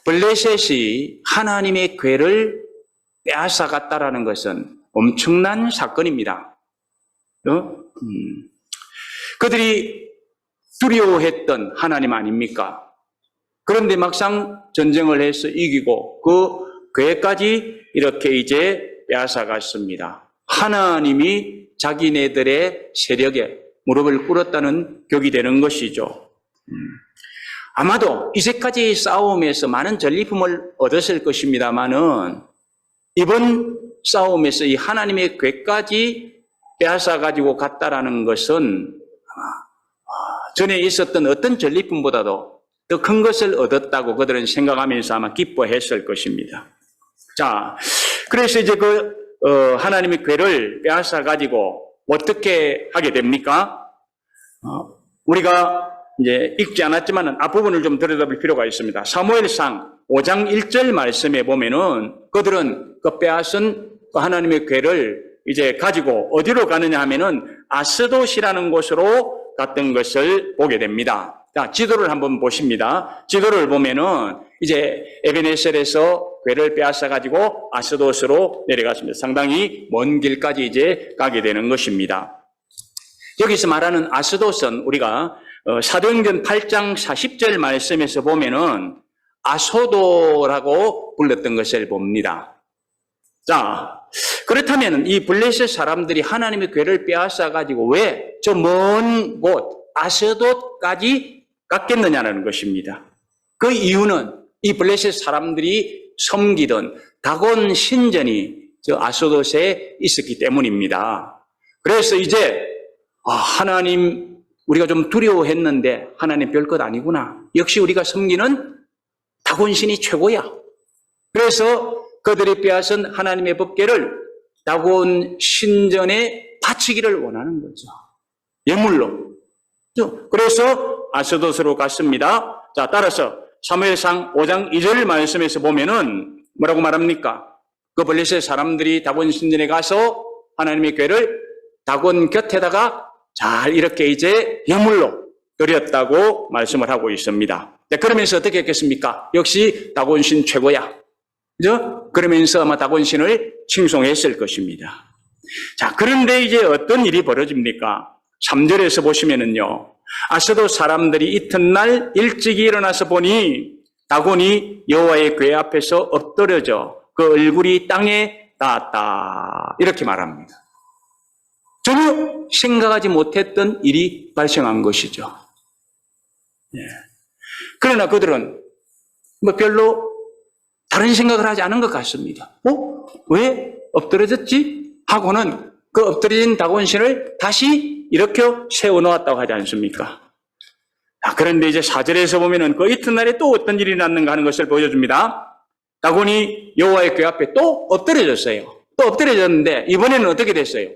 블레셋이 하나님의 궤를 빼앗아갔다라는 것은 엄청난 사건입니다. 그들이 두려워했던 하나님 아닙니까? 그런데 막상 전쟁을 해서 이기고 그 궤까지 이렇게 이제 빼앗아갔습니다. 하나님이 자기네들의 세력에 무릎을 꿇었다는 격이 되는 것이죠. 아마도 이제까지의 싸움에서 많은 전리품을 얻었을 것입니다만은 이번 싸움에서 이 하나님의 궤까지 빼앗아가지고 갔다라는 것은 전에 있었던 어떤 전리품보다도 더 큰 것을 얻었다고 그들은 생각하면서 아마 기뻐했을 것입니다. 자, 그래서 이제 하나님의 궤를 빼앗아가지고 어떻게 하게 됩니까? 우리가 이제 읽지 않았지만 앞부분을 좀 들여다볼 필요가 있습니다. 사무엘상 5장 1절 말씀에 보면은 그들은 그 빼앗은 하나님의 궤를 이제 가지고 어디로 가느냐 하면은 아스돗이라는 곳으로 갔던 것을 보게 됩니다. 자, 지도를 한번 보십니다. 지도를 보면은 이제 에베네셀에서 궤를 빼앗아 가지고 아스돗으로 내려갔습니다. 상당히 먼 길까지 이제 가게 되는 것입니다. 여기서 말하는 아스돗은 우리가 사도행전 8장 40절 말씀에서 보면은 아소도라고 불렀던 것을 봅니다. 자, 그렇다면 이 블레셋 사람들이 하나님의 궤를 빼앗아 가지고 왜 저 먼 곳 아스돗까지 갔겠느냐는 것입니다. 그 이유는 이 블레셋 사람들이 섬기던 다곤 신전이 저 아스돗에 있었기 때문입니다. 그래서 이제 하나님 우리가 좀 두려워했는데 하나님 별것 아니구나. 역시 우리가 섬기는 다곤신이 최고야. 그래서 그들이 빼앗은 하나님의 법궤를 다곤 신전에 바치기를 원하는 거죠. 예물로. 그래서 아스돗으로 갔습니다. 자, 따라서 사무엘상 5장 2절 말씀에서 보면은 뭐라고 말합니까? 그 블레셋 사람들이 다곤 신전에 가서 하나님의 궤를 다곤 곁에다가 잘 이렇게 이제 예물로 드렸다고 말씀을 하고 있습니다. 네, 그러면서 어떻게 했겠습니까? 역시 다곤신 최고야. 그죠? 그러면서 아마 다곤신을 칭송했을 것입니다. 자, 그런데 이제 어떤 일이 벌어집니까? 3절에서 보시면은요, 아스돗 사람들이 이튿날 일찍이 일어나서 보니 다곤이 여호와의 궤 앞에서 엎드려져 그 얼굴이 땅에 닿았다. 이렇게 말합니다. 전혀 생각하지 못했던 일이 발생한 것이죠. 그러나 그들은 별로 다른 생각을 하지 않은 것 같습니다. 왜 엎드려졌지? 하고는 그 엎드려진 다곤신을 다시 이렇게 세워놓았다고 하지 않습니까? 그런데 이제 4절에서 보면은 그 이튿날에 또 어떤 일이 났는가 하는 것을 보여줍니다. 다곤이 여호와의 궤 앞에 또 엎드려졌어요. 또 엎드려졌는데 이번에는 어떻게 됐어요?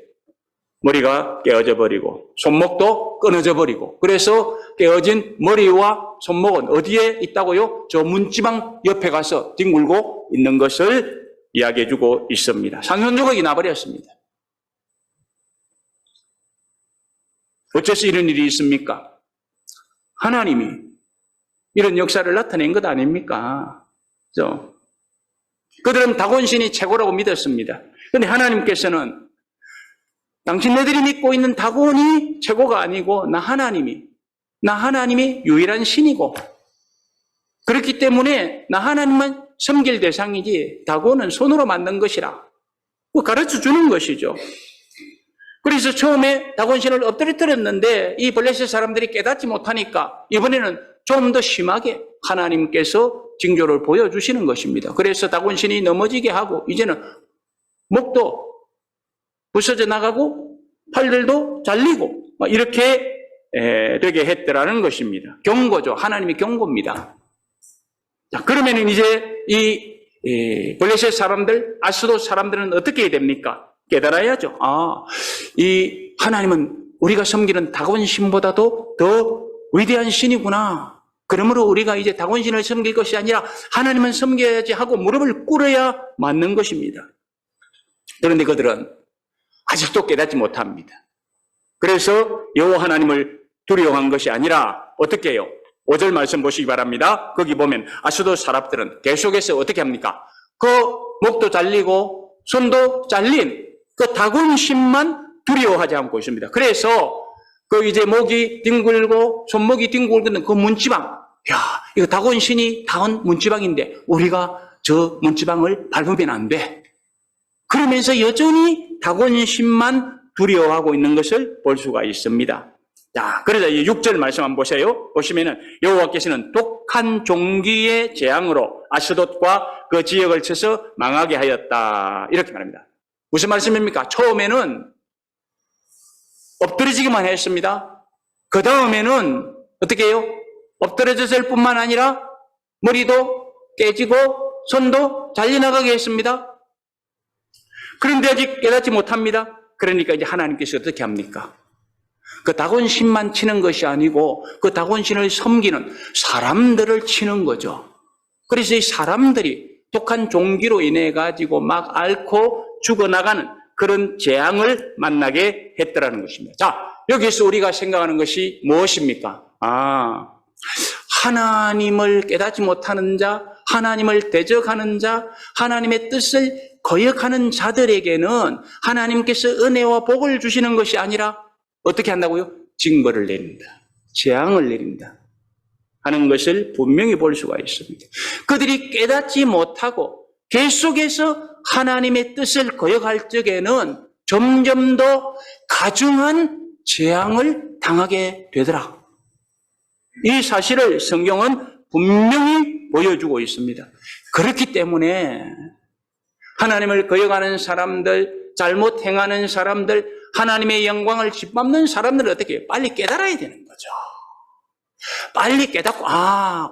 머리가 깨어져 버리고 손목도 끊어져 버리고, 그래서 깨어진 머리와 손목은 어디에 있다고요? 저 문지방 옆에 가서 뒹굴고 있는 것을 이야기해 주고 있습니다. 산소조각이 나버렸습니다. 어째서 이런 일이 있습니까? 하나님이 이런 역사를 나타낸 것 아닙니까? 그들은 다곤신이 최고라고 믿었습니다. 그런데 하나님께서는 당신네들이 믿고 있는 다곤이 최고가 아니고 나 하나님이 유일한 신이고, 그렇기 때문에 나 하나님만 섬길 대상이지 다곤은 손으로 만든 것이라 가르쳐 주는 것이죠. 그래서 처음에 다곤신을 엎드렸는데 이 블레셋 사람들이 깨닫지 못하니까 이번에는 좀 더 심하게 하나님께서 징조를 보여주시는 것입니다. 그래서 다곤신이 넘어지게 하고 이제는 목도 부서져 나가고 팔들도 잘리고 이렇게 되게 했더라는 것입니다. 경고죠. 하나님의 경고입니다. 자, 그러면 이제 이 블레셋 사람들, 아스돗 사람들은 어떻게 해야 됩니까? 깨달아야죠. 이 하나님은 우리가 섬기는 다곤신보다도 더 위대한 신이구나. 그러므로 우리가 이제 다곤신을 섬길 것이 아니라 하나님은 섬겨야지 하고 무릎을 꿇어야 맞는 것입니다. 그런데 그들은 아직도 깨닫지 못합니다. 그래서 여호와 하나님을 두려워한 것이 아니라 어떻게 해요? 5절 말씀 보시기 바랍니다. 거기 보면 아스돗 사람들은 계속해서 어떻게 합니까? 그 목도 잘리고 손도 잘린 그 다곤신만 두려워하지 않고 있습니다. 그래서 그 이제 목이 뒹굴고 손목이 뒹굴고 그 문지방, 야, 이거 다곤신이 닿은 문지방인데 우리가 저 문지방을 밟으면 안 돼. 그러면서 여전히 다곤신만 두려워하고 있는 것을 볼 수가 있습니다. 자, 그래서 이 6절 말씀 한번 보세요. 보시면은 여호와께서는 독한 종기의 재앙으로 아스돗과 그 지역을 쳐서 망하게 하였다. 이렇게 말합니다. 무슨 말씀입니까? 처음에는 엎드러지기만 했습니다. 그 다음에는 어떻게 해요? 엎드러졌을 뿐만 아니라 머리도 깨지고 손도 잘려나가게 했습니다. 그런데 아직 깨닫지 못합니다. 그러니까 이제 하나님께서 어떻게 합니까? 그 다곤신만 치는 것이 아니고 그 다곤신을 섬기는 사람들을 치는 거죠. 그래서 이 사람들이 독한 종기로 인해 가지고 막 앓고 죽어나가는 그런 재앙을 만나게 했더라는 것입니다. 자, 여기서 우리가 생각하는 것이 무엇입니까? 하나님을 깨닫지 못하는 자, 하나님을 대적하는 자, 하나님의 뜻을 거역하는 자들에게는 하나님께서 은혜와 복을 주시는 것이 아니라 어떻게 한다고요? 징벌을 내린다. 재앙을 내린다. 하는 것을 분명히 볼 수가 있습니다. 그들이 깨닫지 못하고 계속해서 하나님의 뜻을 거역할 적에는 점점 더 가중한 재앙을 당하게 되더라. 이 사실을 성경은 분명히 보여주고 있습니다. 그렇기 때문에 하나님을 거역하는 사람들, 잘못 행하는 사람들, 하나님의 영광을 짓밟는 사람들은 어떻게 해요? 빨리 깨달아야 되는 거죠. 빨리 깨닫고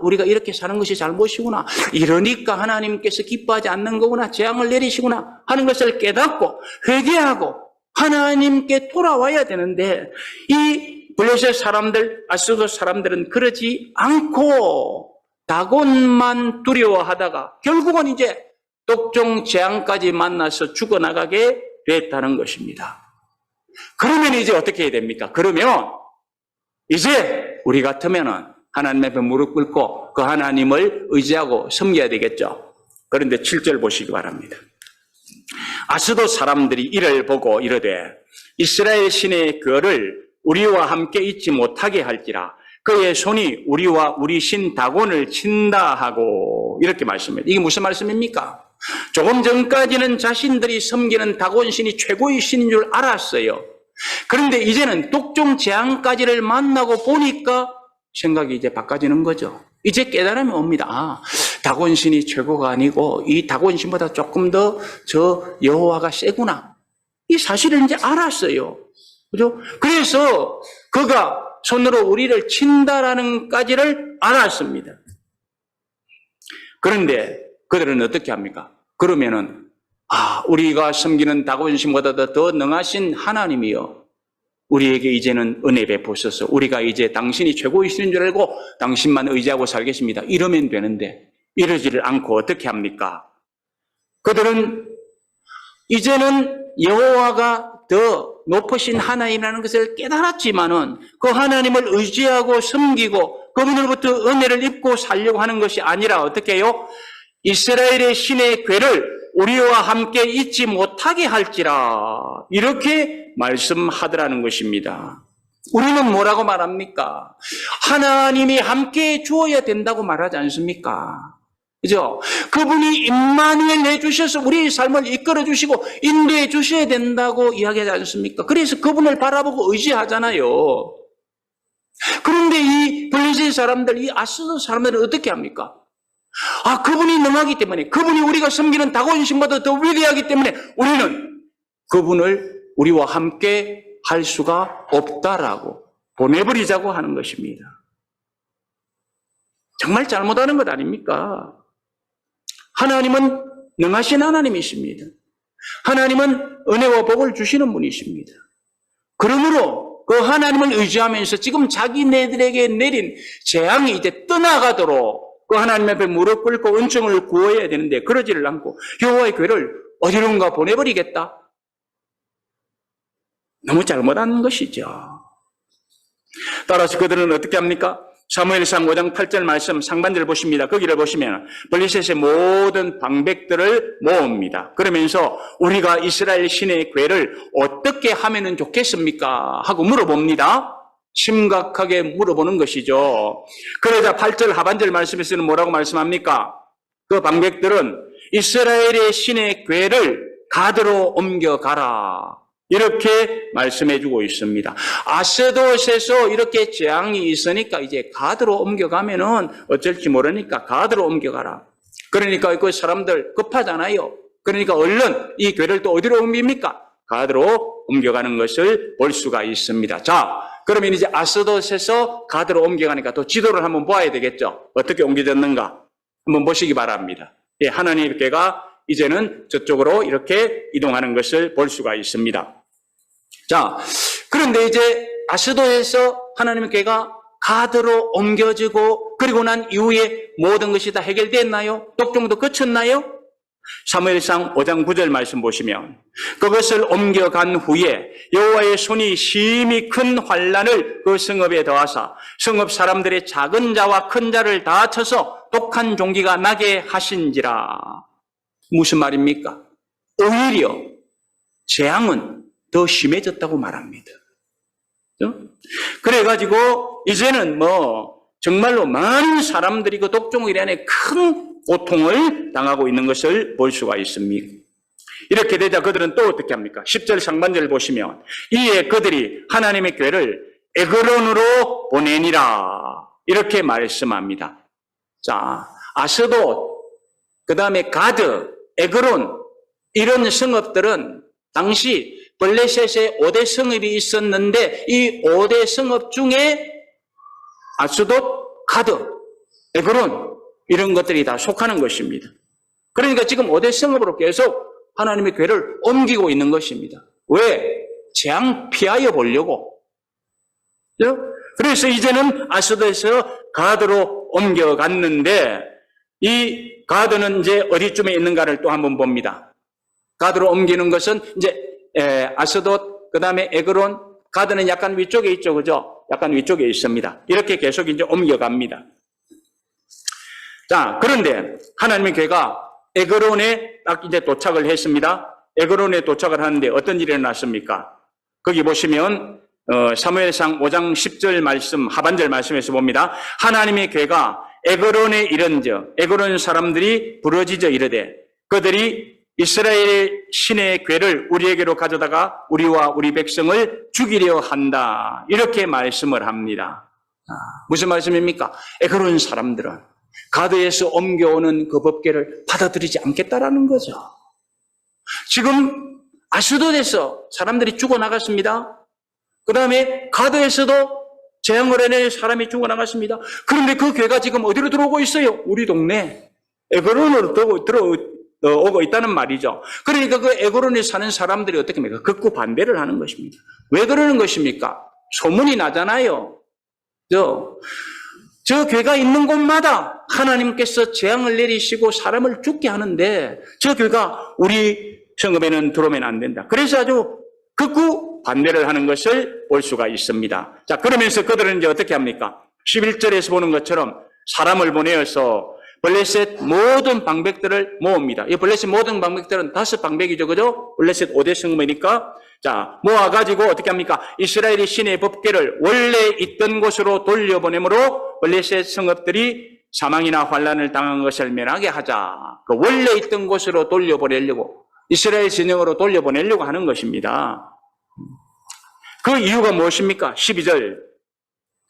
우리가 이렇게 사는 것이 잘못이구나. 이러니까 하나님께서 기뻐하지 않는 거구나. 재앙을 내리시구나 하는 것을 깨닫고 회개하고 하나님께 돌아와야 되는데 이 블레셋 사람들, 아스돗 사람들은 그러지 않고 다곤만 두려워하다가 결국은 이제 독종 재앙까지 만나서 죽어나가게 됐다는 것입니다. 그러면 이제 어떻게 해야 됩니까? 그러면 이제 우리 같으면은 하나님 앞에 무릎 꿇고 그 하나님을 의지하고 섬겨야 되겠죠. 그런데 7절 보시기 바랍니다. 아스돗 사람들이 이를 보고 이르되 이스라엘 신의 그를 우리와 함께 있지 못하게 할지라 그의 손이 우리와 우리 신 다곤을 친다 하고 이렇게 말씀합니다. 이게 무슨 말씀입니까? 조금 전까지는 자신들이 섬기는 다곤신이 최고의 신인 줄 알았어요. 그런데 이제는 독종 재앙까지를 만나고 보니까 생각이 이제 바꿔지는 거죠. 이제 깨달음이 옵니다. 다곤신이 최고가 아니고 이 다곤신보다 조금 더 저 여호와가 세구나. 이 사실을 이제 알았어요. 그죠? 그래서 그가 손으로 우리를 친다라는 까지를 알았습니다. 그런데 그들은 어떻게 합니까? 그러면은 우리가 섬기는 다곤신보다 더 능하신 하나님이여 우리에게 이제는 은혜 베푸소서. 우리가 이제 당신이 최고이신 줄 알고 당신만 의지하고 살겠습니다. 이러면 되는데 이러지를 않고 어떻게 합니까? 그들은 이제는 여호와가 더 높으신 하나님이라는 것을 깨달았지만은 그 하나님을 의지하고 섬기고 그분으로부터 은혜를 입고 살려고 하는 것이 아니라 어떻게 해요? 이스라엘의 신의 궤를 우리와 함께 잊지 못하게 할지라 이렇게 말씀하더라는 것입니다. 우리는 뭐라고 말합니까? 하나님이 함께 주어야 된다고 말하지 않습니까? 그죠? 그분이 임마누엘 해주셔서 우리의 삶을 이끌어 주시고 인도해 주셔야 된다고 이야기하지 않습니까? 그래서 그분을 바라보고 의지하잖아요. 그런데 이 블레셋 사람들, 이 아스돗 사람들은 어떻게 합니까? 그분이 능하기 때문에, 그분이 우리가 섬기는 다곤신보다 더 위대하기 때문에 우리는 그분을 우리와 함께 할 수가 없다라고 보내버리자고 하는 것입니다. 정말 잘못하는 것 아닙니까? 하나님은 능하신 하나님이십니다. 하나님은 은혜와 복을 주시는 분이십니다. 그러므로 그 하나님을 의지하면서 지금 자기네들에게 내린 재앙이 이제 떠나가도록 그 하나님 앞에 무릎 꿇고 은총을 구해야 되는데 그러지를 않고 여호와의 궤를 어디론가 보내버리겠다. 너무 잘못한 것이죠. 따라서 그들은 어떻게 합니까? 사무엘상 5장 8절 말씀 상반절 보십니다. 거기를 보시면 블레셋의 모든 방백들을 모읍니다. 그러면서 우리가 이스라엘 신의 궤를 어떻게 하면 좋겠습니까? 하고 물어봅니다. 심각하게 물어보는 것이죠. 그러자 8절 하반절 말씀에서는 뭐라고 말씀합니까? 그 방백들은 이스라엘의 신의 궤를 가드로 옮겨가라. 이렇게 말씀해주고 있습니다. 아스돗에서 이렇게 재앙이 있으니까 이제 가드로 옮겨가면은 어쩔지 모르니까 가드로 옮겨가라. 그러니까 그 사람들 급하잖아요. 그러니까 얼른 이 궤를 또 어디로 옮깁니까? 가드로 옮겨가는 것을 볼 수가 있습니다. 자, 그러면 이제 아스돗에서 가드로 옮겨가니까 또 지도를 한번 보아야 되겠죠. 어떻게 옮겨졌는가 한번 보시기 바랍니다. 예, 하나님의 궤가 이제는 저쪽으로 이렇게 이동하는 것을 볼 수가 있습니다. 자, 그런데 이제 아스돗에서 하나님의 궤가 가드로 옮겨지고 그리고 난 이후에 모든 것이 다 해결됐나요? 독종도 그쳤나요? 사무엘상 5장 9절 말씀 보시면 그것을 옮겨간 후에 여호와의 손이 심히 큰 환란을 그 성읍에 더하사 성읍 사람들의 작은 자와 큰 자를 다 쳐서 독한 종기가 나게 하신지라. 무슨 말입니까? 오히려 재앙은 더 심해졌다고 말합니다. 그래가지고 이제는 정말로 많은 사람들이 그 독종으로 인해 큰 고통을 당하고 있는 것을 볼 수가 있습니다. 이렇게 되자 그들은 또 어떻게 합니까? 10절 상반절을 보시면 이에 그들이 하나님의 궤를 에그론으로 보내니라. 이렇게 말씀합니다. 자, 아스돗, 그 다음에 가드, 에그론 이런 성읍들은 당시 블레셋의 5대 성읍이 있었는데 이 5대 성읍 중에 아스돗, 가드, 에그론 이런 것들이 다 속하는 것입니다. 그러니까 지금 5대 성읍으로 계속 하나님의 궤를 옮기고 있는 것입니다. 왜? 재앙 피하여 보려고. 그래서 이제는 아스돗에서 가드로 옮겨갔는데 이 가드는 이제 어디쯤에 있는가를 또 한번 봅니다. 가드로 옮기는 것은 이제 아스돗, 그 다음에 에그론, 가드는 약간 위쪽에 있죠, 그죠? 약간 위쪽에 있습니다. 이렇게 계속 이제 옮겨갑니다. 자, 그런데 하나님의 궤가 에그론에 딱 이제 도착을 했습니다. 에그론에 도착을 하는데 어떤 일이 일어났습니까? 거기 보시면 사무엘상 5장 10절 말씀, 하반절 말씀에서 봅니다. 하나님의 궤가 에그론에 이른즉 에그론 사람들이 부르짖어 이르되 그들이 이스라엘 신의 궤를 우리에게로 가져다가 우리와 우리 백성을 죽이려 한다. 이렇게 말씀을 합니다. 무슨 말씀입니까? 에그론 사람들은 가드에서 옮겨오는 그 법궤를 받아들이지 않겠다라는 거죠. 지금 아스돗에서 사람들이 죽어나갔습니다. 그 다음에 가드에서도 재앙을 해낼 사람이 죽어나갔습니다. 그런데 그 궤가 지금 어디로 들어오고 있어요? 우리 동네 에그론으로 들어오고 있다는 말이죠. 그러니까 그 에그론에 사는 사람들이 어떻게 합니까? 극구 반대를 하는 것입니다. 왜 그러는 것입니까? 소문이 나잖아요. 저 궤가 있는 곳마다 하나님께서 재앙을 내리시고 사람을 죽게 하는데 저 궤가 우리 성읍에는 들어오면 안 된다. 그래서 아주 극구 반대를 하는 것을 볼 수가 있습니다. 자, 그러면서 그들은 이제 어떻게 합니까? 11절에서 보는 것처럼 사람을 보내어서 블레셋 모든 방백들을 모읍니다. 이 블레셋 모든 방백들은 5방백이죠, 그죠? 블레셋 5대 성읍이니까. 자, 모아가지고 어떻게 합니까? 이스라엘이 신의 법궤를 원래 있던 곳으로 돌려보내므로 블레셋 성읍들이 사망이나 환란을 당한 것을 면하게 하자. 그 원래 있던 곳으로 돌려보내려고, 이스라엘 진영으로 돌려보내려고 하는 것입니다. 그 이유가 무엇입니까? 12절.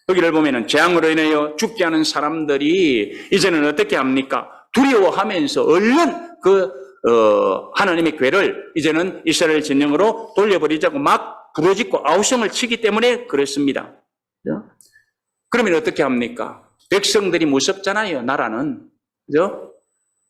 여기를 보면은 재앙으로 인하여 죽지 않은 사람들이 이제는 어떻게 합니까? 두려워하면서 얼른 하나님의 궤를 이제는 이스라엘 진영으로 돌려버리자고 막 부르짖고 아우성을 치기 때문에 그렇습니다. 그러면 어떻게 합니까? 백성들이 무섭잖아요, 나라는. 그죠?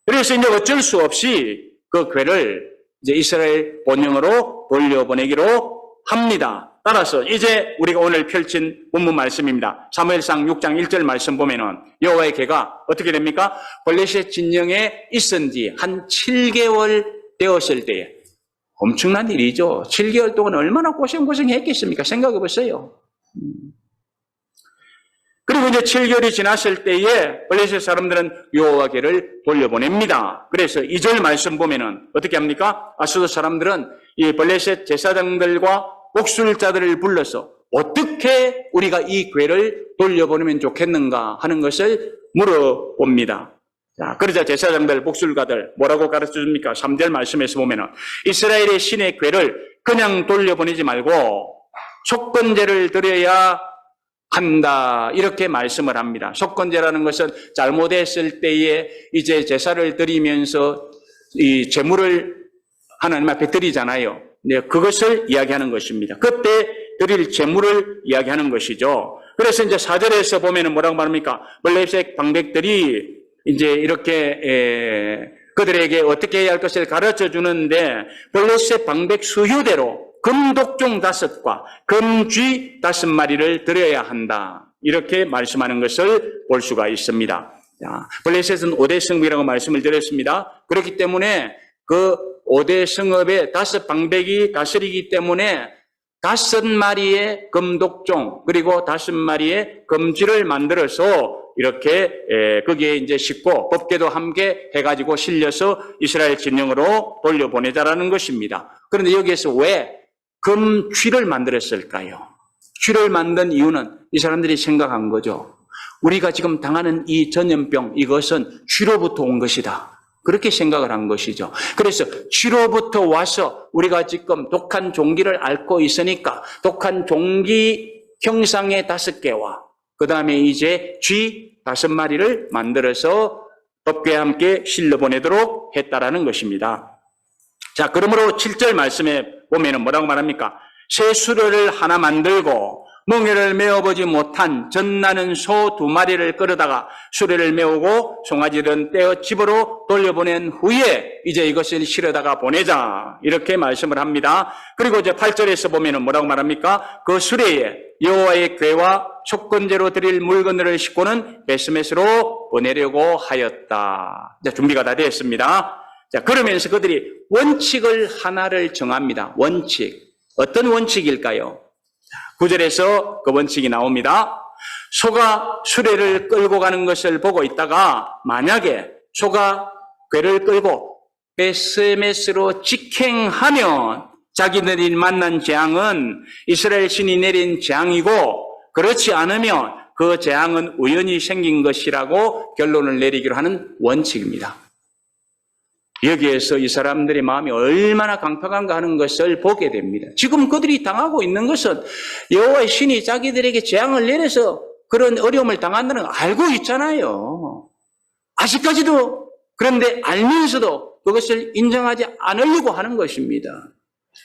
그래서 이제 어쩔 수 없이 그 궤를 이제 이스라엘 본영으로 돌려보내기로 합니다. 따라서 이제 우리가 오늘 펼친 본문 말씀입니다. 사무엘상 6장 1절 말씀 보면은 여호와의 궤가 어떻게 됩니까? 블레셋 진영에 있은 지 한 7개월 되었을 때에 엄청난 일이죠. 7개월 동안 얼마나 고생했겠습니까? 생각해 보세요. 그리고 이제 7개월이 지났을 때에 블레셋 사람들은 여호와께를 돌려보냅니다. 그래서 2절 말씀 보면은 어떻게 합니까? 아수르 사람들은 이 블레셋 제사장들과 목술자들을 불러서 어떻게 우리가 이 궤를 돌려보내면 좋겠는가 하는 것을 물어봅니다. 자, 그러자 제사장들, 목술가들 뭐라고 가르쳐 줍니까? 3절 말씀에서 보면은 이스라엘의 신의 궤를 그냥 돌려보내지 말고 속건제를 드려야 한다. 이렇게 말씀을 합니다. 속건제라는 것은 잘못했을 때에 이제 제사를 드리면서 이 제물을 하나님 앞에 드리잖아요. 네, 그것을 이야기하는 것입니다. 그때 드릴 제물을 이야기하는 것이죠. 그래서 이제 4절에서 보면은 뭐라고 말합니까? 블레셋 방백들이 이제 이렇게 그들에게 어떻게 해야 할 것을 가르쳐 주는데 블레셋 방백 수효대로 금독종 5과 금쥐 5마리를 드려야 한다. 이렇게 말씀하는 것을 볼 수가 있습니다. 자, 블레셋은 5대 성읍이라고 말씀을 드렸습니다. 그렇기 때문에 그 5대 성읍에 5방백이 다스리기 때문에 5마리의 금독종 그리고 5마리의 금쥐를 만들어서 이렇게 거기에 이제 싣고 법궤도 함께 해가지고 실려서 이스라엘 진영으로 돌려보내자라는 것입니다. 그런데 여기에서 왜 금쥐를 만들었을까요? 쥐를 만든 이유는 이 사람들이 생각한 거죠. 우리가 지금 당하는 이 전염병, 이것은 쥐로부터 온 것이다. 그렇게 생각을 한 것이죠. 그래서 쥐로부터 와서 우리가 지금 독한 종기를 앓고 있으니까 독한 종기 형상의 5개와 그 다음에 이제 쥐 5마리를 만들어서 법궤와 함께 실려 보내도록 했다라는 것입니다. 자, 그러므로 7절 말씀에 보면은 뭐라고 말합니까? 새 수레를 하나 만들고 멍에를 메어보지 못한 젖나는 소 2마리를 끌어다가 수레를 메우고 송아지를 떼어 집으로 돌려보낸 후에 이제 이것을 실어다가 보내자. 이렇게 말씀을 합니다. 그리고 이제 8절에서 보면은 뭐라고 말합니까? 그 수레에 여호와의 궤와 속건제로 드릴 물건들을 싣고는 베스메스로 보내려고 하였다. 자, 준비가 다 되었습니다. 자, 그러면서 그들이 원칙을 하나를 정합니다. 원칙. 어떤 원칙일까요? 9절에서 그 원칙이 나옵니다. 소가 수레를 끌고 가는 것을 보고 있다가 만약에 소가 궤를 끌고 베스메스로 직행하면 자기들이 만난 재앙은 이스라엘 신이 내린 재앙이고 그렇지 않으면 그 재앙은 우연히 생긴 것이라고 결론을 내리기로 하는 원칙입니다. 여기에서 이 사람들의 마음이 얼마나 강팍한가 하는 것을 보게 됩니다. 지금 그들이 당하고 있는 것은 여호와의 신이 자기들에게 재앙을 내려서 그런 어려움을 당한다는 걸 알고 있잖아요. 아직까지도. 그런데 알면서도 그것을 인정하지 않으려고 하는 것입니다.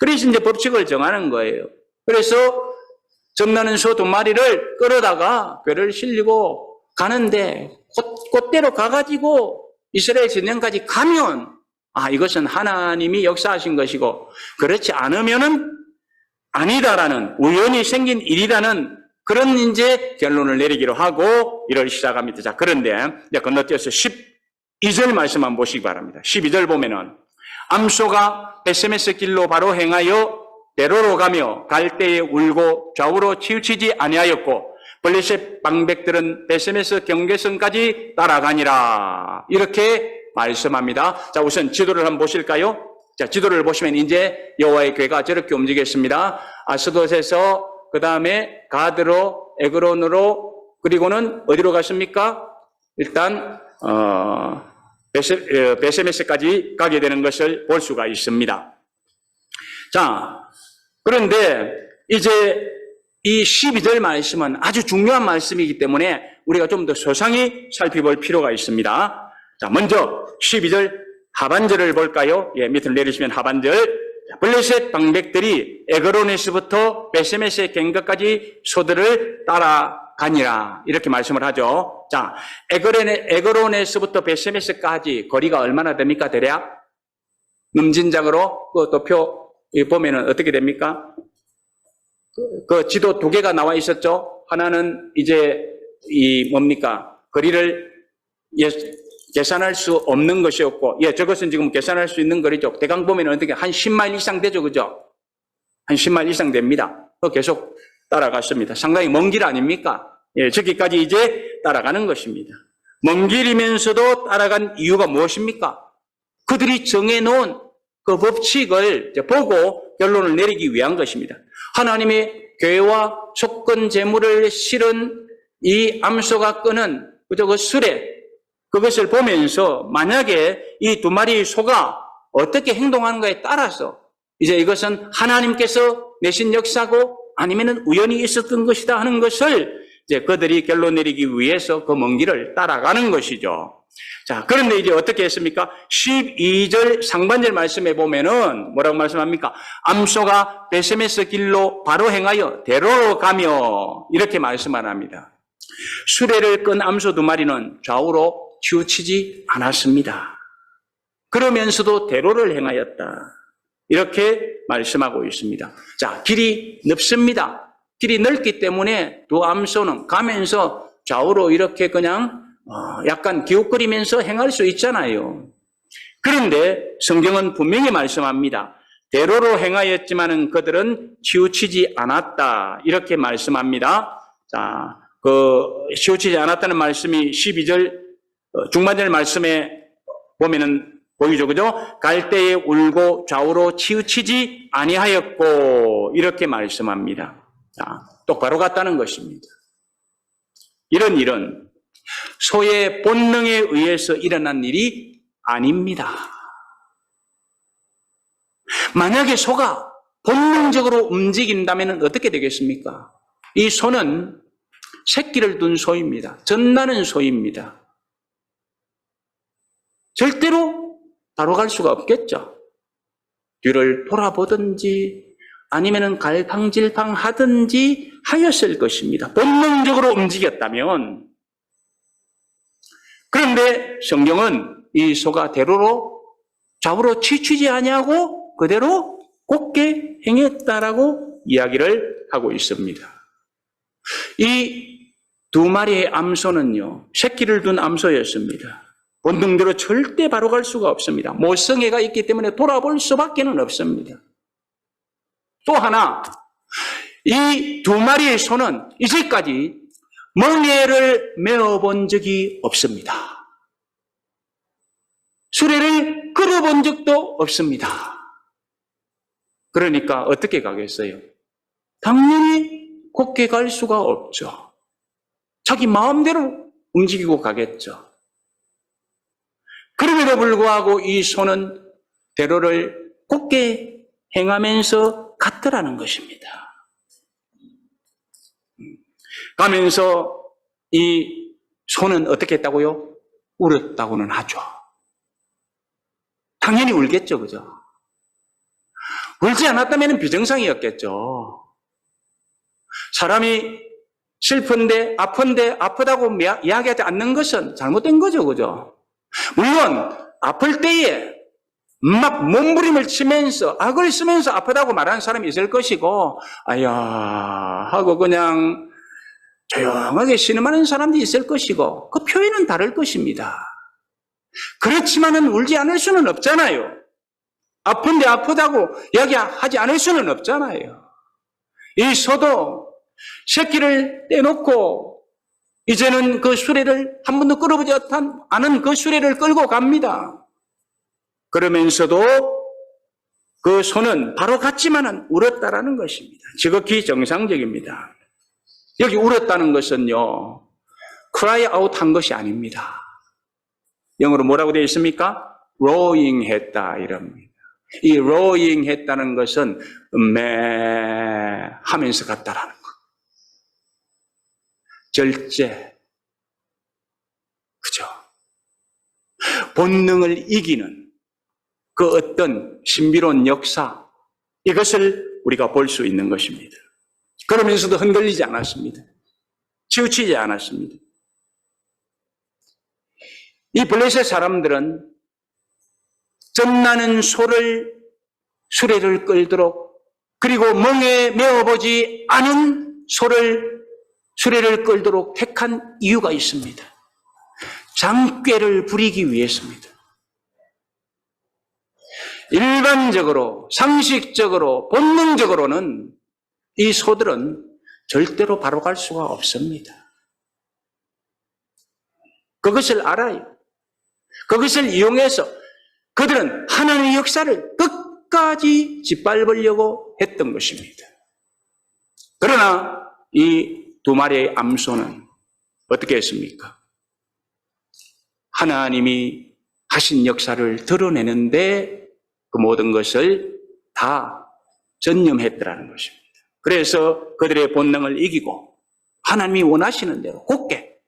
그래서 이제 법칙을 정하는 거예요. 그래서 젖나는 소 2마리를 끌어다가 궤를 실리고 가는데 곧대로 가가지고 이스라엘 진영까지 가면 이것은 하나님이 역사하신 것이고 그렇지 않으면은 아니다라는 우연히 생긴 일이라는 그런 이제 결론을 내리기로 하고 일을 시작합니다. 자, 그런데 이제 건너뛰어서 12절 말씀 한번 보시기 바랍니다. 12절 보면은 암소가 베스메스 길로 바로 행하여 베로로 가며 갈대에 울고 좌우로 치우치지 아니하였고 블레셋 방백들은 베스메스 경계선까지 따라가니라. 이렇게 말씀합니다. 자, 우선 지도를 한번 보실까요? 자, 지도를 보시면 이제 여호와의 궤가 저렇게 움직였습니다. 아스돗에서 그 다음에 가드로 에그론으로 그리고는 어디로 갔습니까? 일단 베세메스까지 가게 되는 것을 볼 수가 있습니다. 자, 그런데 이제 이 12절 말씀은 아주 중요한 말씀이기 때문에 우리가 좀 더 소상히 살펴볼 필요가 있습니다. 자, 먼저 12절 하반절을 볼까요? 예, 밑을 내리시면 하반절. 블레셋 방백들이 에그론에서부터 베세메스의 갱거까지 소들을 따라가니라. 이렇게 말씀을 하죠. 자, 에그론에서부터 베세메스까지 거리가 얼마나 됩니까? 대략? num진작으로 그 도표 보면은 어떻게 됩니까? 그 지도 2개가 나와 있었죠? 하나는 이제 거리를 계산할 수 없는 것이었고, 저것은 지금 계산할 수 있는 거리죠. 대강 보면 어떻게 한 10마일 이상 되죠, 그죠? 한 10마일 이상 됩니다. 계속 따라갔습니다. 상당히 먼 길 아닙니까? 예, 저기까지 이제 따라가는 것입니다. 먼 길이면서도 따라간 이유가 무엇입니까? 그들이 정해놓은 그 법칙을 보고 결론을 내리기 위한 것입니다. 하나님의 교회와 속건 재물을 실은 이 암소가 끄는 그 수레, 그것을 보면서 만약에 이 두 마리 소가 어떻게 행동하는가에 따라서 이제 이것은 하나님께서 내신 역사고 아니면은 우연히 있었던 것이다 하는 것을 이제 그들이 결론 내리기 위해서 그 먼 길을 따라가는 것이죠. 자, 그런데 이제 어떻게 했습니까? 12절 상반절 말씀에 보면은 뭐라고 말씀합니까? 암소가 베세메스 길로 바로 행하여 대로로 가며 이렇게 말씀을 합니다. 수레를 끈 암소 두 마리는 좌우로 치우치지 않았습니다. 그러면서도 대로를 행하였다. 이렇게 말씀하고 있습니다. 자, 길이 넓습니다. 길이 넓기 때문에 두 암소는 가면서 좌우로 이렇게 그냥 약간 기웃거리면서 행할 수 있잖아요. 그런데 성경은 분명히 말씀합니다. 대로로 행하였지만은 그들은 치우치지 않았다. 이렇게 말씀합니다. 자, 치우치지 않았다는 말씀이 12절 중반절 말씀에 보면은 보이죠, 그죠? 갈 때에 울고 좌우로 치우치지 아니하였고 이렇게 말씀합니다. 자, 똑바로 갔다는 것입니다. 이런 일은 소의 본능에 의해서 일어난 일이 아닙니다. 만약에 소가 본능적으로 움직인다면 어떻게 되겠습니까? 이 소는 새끼를 둔 소입니다. 젖나는 소입니다. 절대로 바로 갈 수가 없겠죠. 뒤를 돌아보든지 아니면은 갈팡질팡 하든지 하였을 것입니다. 본능적으로 움직였다면. 그런데 성경은 이 소가 대로로 좌우로 치치지 아니하고 그대로 곧게 행했다라고 이야기를 하고 있습니다. 이 두 마리의 암소는요, 새끼를 둔 암소였습니다. 본능대로 절대 바로 갈 수가 없습니다. 모성애가 있기 때문에 돌아볼 수밖에 없습니다. 또 하나, 이 두 마리의 소는 이제까지 멍에를 메어본 적이 없습니다. 수레를 끌어본 적도 없습니다. 그러니까 어떻게 가겠어요? 당연히 곧게 갈 수가 없죠. 자기 마음대로 움직이고 가겠죠. 그럼에도 불구하고 이 소는 대로를 곧게 행하면서 갔더라는 것입니다. 가면서 이 소는 어떻게 했다고요? 울었다고는 하죠. 당연히 울겠죠, 그죠? 울지 않았다면 비정상이었겠죠. 사람이 슬픈데, 아픈데, 아프다고 이야기하지 않는 것은 잘못된 거죠, 그죠? 물론, 아플 때에 막 몸부림을 치면서, 악을 쓰면서 아프다고 말하는 사람이 있을 것이고, 아야, 하고 그냥 조용하게 신음하는 사람도 있을 것이고, 그 표현은 다를 것입니다. 그렇지만은 울지 않을 수는 없잖아요. 아픈데 아프다고 이야기하지 않을 수는 없잖아요. 이 소도 새끼를 떼놓고 이제는 그 수레를 한 번도 끌어보지 않은 그 수레를 끌고 갑니다. 그러면서도 그 소는 바로 갔지만은 울었다라는 것입니다. 지극히 정상적입니다. 여기 울었다는 것은요, cry out 한 것이 아닙니다. 영어로 뭐라고 되어 있습니까? roaring 했다 이럽니다. 이 roaring 했다는 것은 하면서 갔다라는 것. 절제. 그죠? 본능을 이기는 그 어떤 신비로운 역사, 이것을 우리가 볼 수 있는 것입니다. 그러면서도 흔들리지 않았습니다. 치우치지 않았습니다. 이 블레셋 사람들은 젖나는 수레를 끌도록, 그리고 멍에 메어보지 않은 수레를 끌도록 택한 이유가 있습니다. 장꾀를 부리기 위해서입니다. 일반적으로, 상식적으로, 본능적으로는 이 소들은 절대로 바로 갈 수가 없습니다. 그것을 알아요. 그것을 이용해서 그들은 하나님의 역사를 끝까지 짓밟으려고 했던 것입니다. 그러나 이 두 마리의 암소는 어떻게 했습니까? 하나님이 하신 역사를 드러내는데 그 모든 것을 다 전념했더라는 것입니다. 그래서 그들의 본능을 이기고 하나님이 원하시는 대로 곧게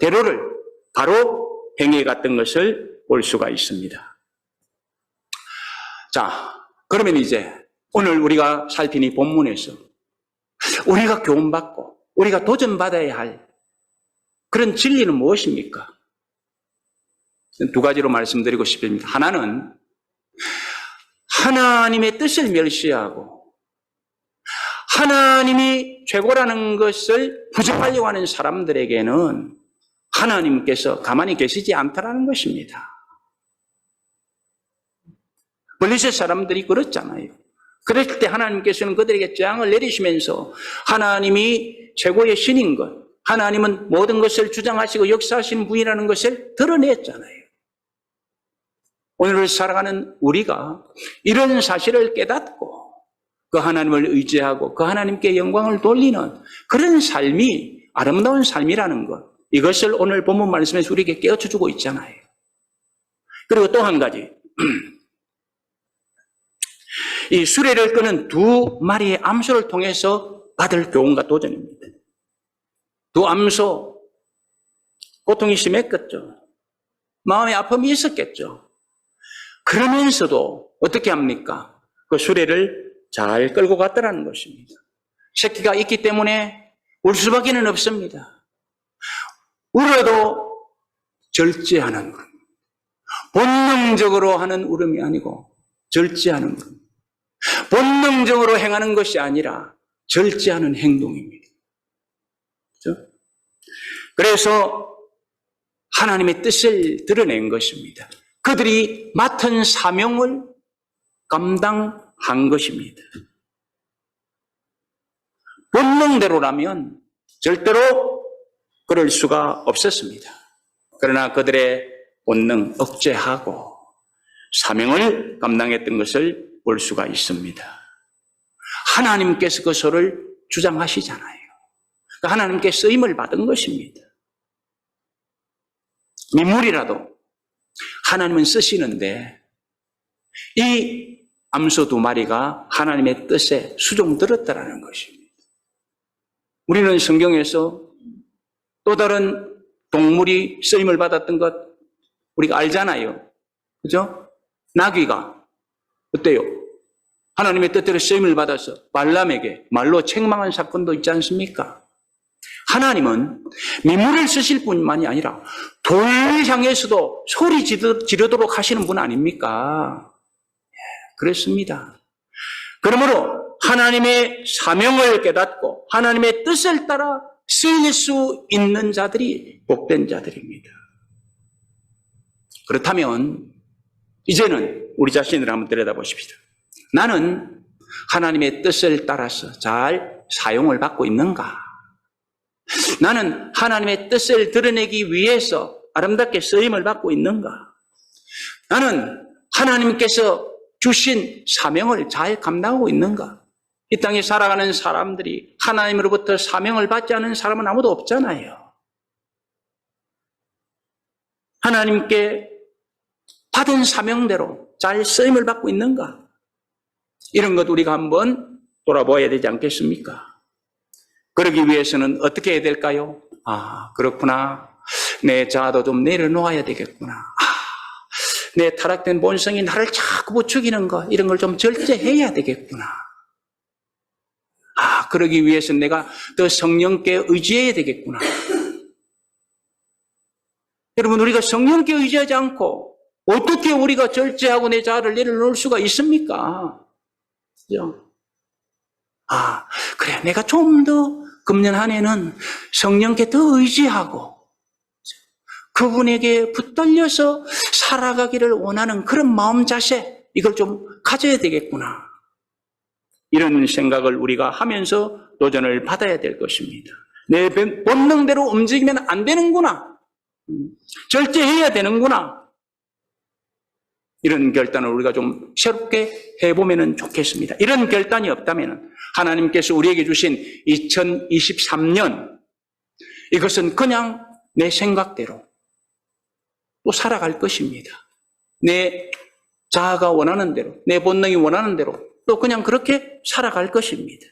대로를 바로 행해 갔던 것을 볼 수가 있습니다. 자, 그러면 이제 오늘 우리가 살핀 이 본문에서 우리가 교훈받고 우리가 도전받아야 할 그런 진리는 무엇입니까? 두 가지로 말씀드리고 싶습니다. 하나는 하나님의 뜻을 멸시하고 하나님이 최고라는 것을 부정하려고 하는 사람들에게는 하나님께서 가만히 계시지 않다라는 것입니다. 블레셋 사람들이 그렇잖아요. 그럴 때 하나님께서는 그들에게 재앙을 내리시면서 하나님이 최고의 신인 것, 하나님은 모든 것을 주장하시고 역사하시는 분이라는 것을 드러냈잖아요. 오늘을 살아가는 우리가 이런 사실을 깨닫고 그 하나님을 의지하고 그 하나님께 영광을 돌리는 그런 삶이 아름다운 삶이라는 것, 이것을 오늘 본문 말씀에서 우리에게 깨우쳐 주고 있잖아요. 그리고 또 한 가지, 이 수레를 끄는 두 마리의 암소를 통해서 받을 교훈과 도전입니다. 두 암소, 고통이 심했겠죠. 마음의 아픔이 있었겠죠. 그러면서도 어떻게 합니까? 그 수레를 잘 끌고 갔더라는 것입니다. 새끼가 있기 때문에 울 수밖에는 없습니다. 울어도 절제하는 것. 본능적으로 하는 울음이 아니고 절제하는 것. 본능적으로 행하는 것이 아니라 절제하는 행동입니다. 그렇죠? 그래서 하나님의 뜻을 드러낸 것입니다. 그들이 맡은 사명을 감당한 것입니다. 본능대로라면 절대로 그럴 수가 없었습니다. 그러나 그들의 본능 억제하고 사명을 감당했던 것을 볼 수가 있습니다. 하나님께서 그 소를 주장하시잖아요. 하나님께 쓰임을 받은 것입니다. 민물이라도 하나님은 쓰시는데 이 암소 두 마리가 하나님의 뜻에 수종들었다라는 것입니다. 우리는 성경에서 또 다른 동물이 쓰임을 받았던 것 우리가 알잖아요. 그죠? 나귀가 어때요? 하나님의 뜻대로 쓰임을 받아서 발람에게 말로 책망한 사건도 있지 않습니까? 하나님은 민물을 쓰실 뿐만이 아니라 돌 향해서도 소리 지르도록 하시는 분 아닙니까? 그렇습니다. 그러므로 하나님의 사명을 깨닫고 하나님의 뜻을 따라 쓰일 수 있는 자들이 복된 자들입니다. 그렇다면 이제는 우리 자신을 한번 들여다보십시다. 나는 하나님의 뜻을 따라서 잘 사용을 받고 있는가? 나는 하나님의 뜻을 드러내기 위해서 아름답게 쓰임을 받고 있는가? 나는 하나님께서 주신 사명을 잘 감당하고 있는가? 이 땅에 살아가는 사람들이 하나님으로부터 사명을 받지 않은 사람은 아무도 없잖아요. 하나님께 받은 사명대로 잘 쓰임을 받고 있는가? 이런 것 우리가 한번 돌아봐야 되지 않겠습니까? 그러기 위해서는 어떻게 해야 될까요? 아, 그렇구나. 내 자아도 좀 내려놓아야 되겠구나. 내 타락된 본성이 나를 자꾸 부추기는 거, 이런 걸 좀 절제해야 되겠구나. 그러기 위해서는 내가 더 성령께 의지해야 되겠구나. 여러분, 우리가 성령께 의지하지 않고 어떻게 우리가 절제하고 내 자아를 내려놓을 수가 있습니까? 그죠? 그래. 내가 좀 더 금년 한 해는 성령께 더 의지하고 그분에게 붙들려서 살아가기를 원하는 그런 마음 자세, 이걸 좀 가져야 되겠구나. 이런 생각을 우리가 하면서 도전을 받아야 될 것입니다. 내 본능대로 움직이면 안 되는구나. 절제해야 되는구나. 이런 결단을 우리가 좀 새롭게 해보면 좋겠습니다. 이런 결단이 없다면 하나님께서 우리에게 주신 2023년, 이것은 그냥 내 생각대로 또 살아갈 것입니다. 내 자아가 원하는 대로, 내 본능이 원하는 대로 또 그냥 그렇게 살아갈 것입니다.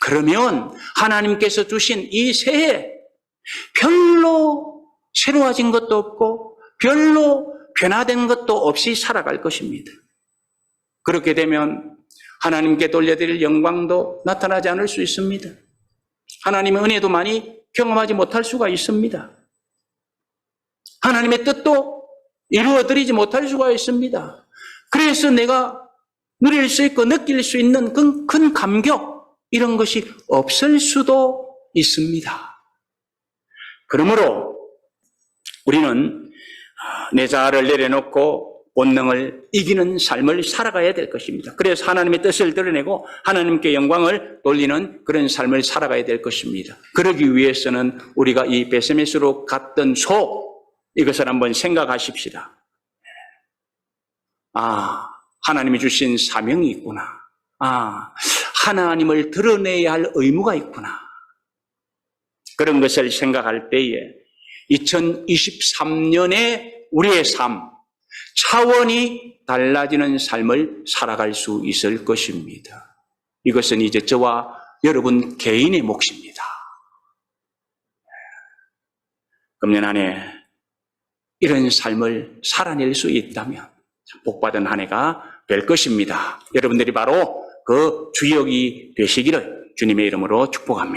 그러면 하나님께서 주신 이 새해 별로 새로워진 것도 없고 별로 변화된 것도 없이 살아갈 것입니다. 그렇게 되면 하나님께 돌려드릴 영광도 나타나지 않을 수 있습니다. 하나님의 은혜도 많이 경험하지 못할 수가 있습니다. 하나님의 뜻도 이루어드리지 못할 수가 있습니다. 그래서 내가 누릴 수 있고 느낄 수 있는 큰 감격, 이런 것이 없을 수도 있습니다. 그러므로 우리는 내 자아를 내려놓고 본능을 이기는 삶을 살아가야 될 것입니다. 그래서 하나님의 뜻을 드러내고 하나님께 영광을 돌리는 그런 삶을 살아가야 될 것입니다. 그러기 위해서는 우리가 이 베세메스로 갔던 소, 이것을 한번 생각하십시다. 하나님이 주신 사명이 있구나. 하나님을 드러내야 할 의무가 있구나. 그런 것을 생각할 때에 2023년에 우리의 삶, 차원이 달라지는 삶을 살아갈 수 있을 것입니다. 이것은 이제 저와 여러분 개인의 몫입니다. 금년 한 해 이런 삶을 살아낼 수 있다면 복받은 한 해가 될 것입니다. 여러분들이 바로 그 주역이 되시기를 주님의 이름으로 축복합니다.